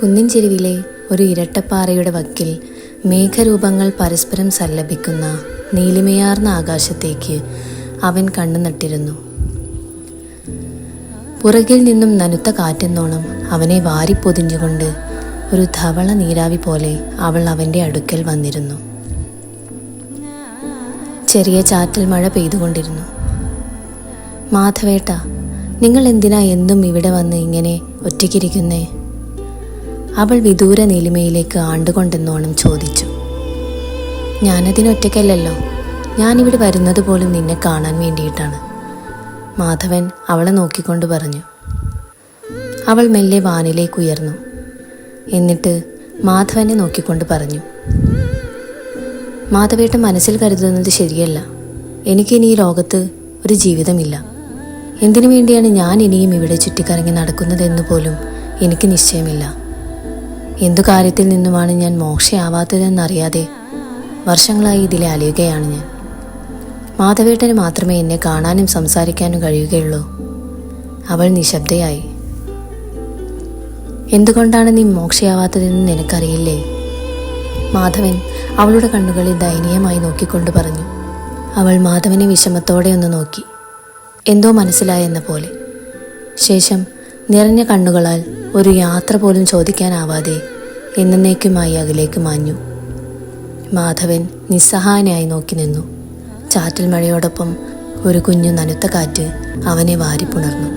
കുന്നിൻ ചെരുവിലെ ഒരു ഇരട്ടപ്പാറയുടെ വക്കിൽ മേഘരൂപങ്ങൾ പരസ്പരം സല്ലപിക്കുന്ന നീലിമയാർന്ന ആകാശത്തേക്ക് അവൻ കണ്ണു നട്ടിരുന്നു. പുറകിൽ നിന്നും നനുത്ത കാറ്റെന്നോണം അവനെ വാരിപ്പൊതിഞ്ഞുകൊണ്ട് ഒരു ധവള നീരാവി പോലെ അവൾ അവൻ്റെ അടുക്കൽ വന്നിരുന്നു. ചെറിയ ചാറ്റൽ മഴ പെയ്തുകൊണ്ടിരുന്നു. മാധവേട്ട, നിങ്ങൾ എന്തിനാ എന്നും ഇവിടെ വന്ന് ഇങ്ങനെ ഒറ്റയ്ക്കിരിക്കുന്നേ? അവൾ വിദൂര നീലിമയിലേക്ക് ആണ്ടുകൊണ്ടെന്നോണം ചോദിച്ചു. ഞാനതിനൊറ്റയ്ക്കല്ലല്ലോ, ഞാനിവിടെ വരുന്നത് പോലും നിന്നെ കാണാൻ വേണ്ടിയിട്ടാണ്, മാധവൻ അവളെ നോക്കിക്കൊണ്ട് പറഞ്ഞു. അവൾ മെല്ലെ വാനിലേക്ക് ഉയർന്നു. എന്നിട്ട് മാധവനെ നോക്കിക്കൊണ്ട് പറഞ്ഞു, മാധവേട്ടൻ മനസ്സിൽ കരുതുന്നത് ശരിയല്ല. എനിക്കിനി ഈ ലോകത്ത് ഒരു ജീവിതമില്ല. എന്തിനു വേണ്ടിയാണ് ഞാൻ ഇനിയും ഇവിടെ ചുറ്റിക്കറങ്ങി നടക്കുന്നതെന്ന് പോലും എനിക്ക് നിശ്ചയമില്ല. എന്തു കാര്യത്തിൽ നിന്നുമാണ് ഞാൻ മോക്ഷയാവാത്തതെന്നറിയാതെ വർഷങ്ങളായി ഇതിലെ അലയുകയാണ് ഞാൻ. മാധവേട്ടന് മാത്രമേ എന്നെ കാണാനും സംസാരിക്കാനും കഴിയുകയുള്ളൂ. അവൾ നിശബ്ദയായി. എന്തുകൊണ്ടാണ് നീ മോക്ഷയാവാത്തതെന്ന് നിനക്കറിയില്ലേ? മാധവൻ അവളുടെ കണ്ണുകളിൽ ദയനീയമായി നോക്കിക്കൊണ്ട് പറഞ്ഞു. അവൾ മാധവനെ വിഷമത്തോടെ ഒന്ന് നോക്കി, എന്തോ മനസ്സിലായെന്ന പോലെ. ശേഷം നിറഞ്ഞ കണ്ണുകളാൽ ഒരു യാത്ര പോലും ചോദിക്കാനാവാതെ എന്നേക്കുമായി അകലേക്ക് മാഞ്ഞു. മാധവൻ നിസ്സഹായനായി നോക്കി നിന്നു. ചാറ്റൽ മഴയോടൊപ്പം ഒരു കുഞ്ഞു നനുത്ത കാറ്റ് അവനെ വാരിപ്പുണർന്നു.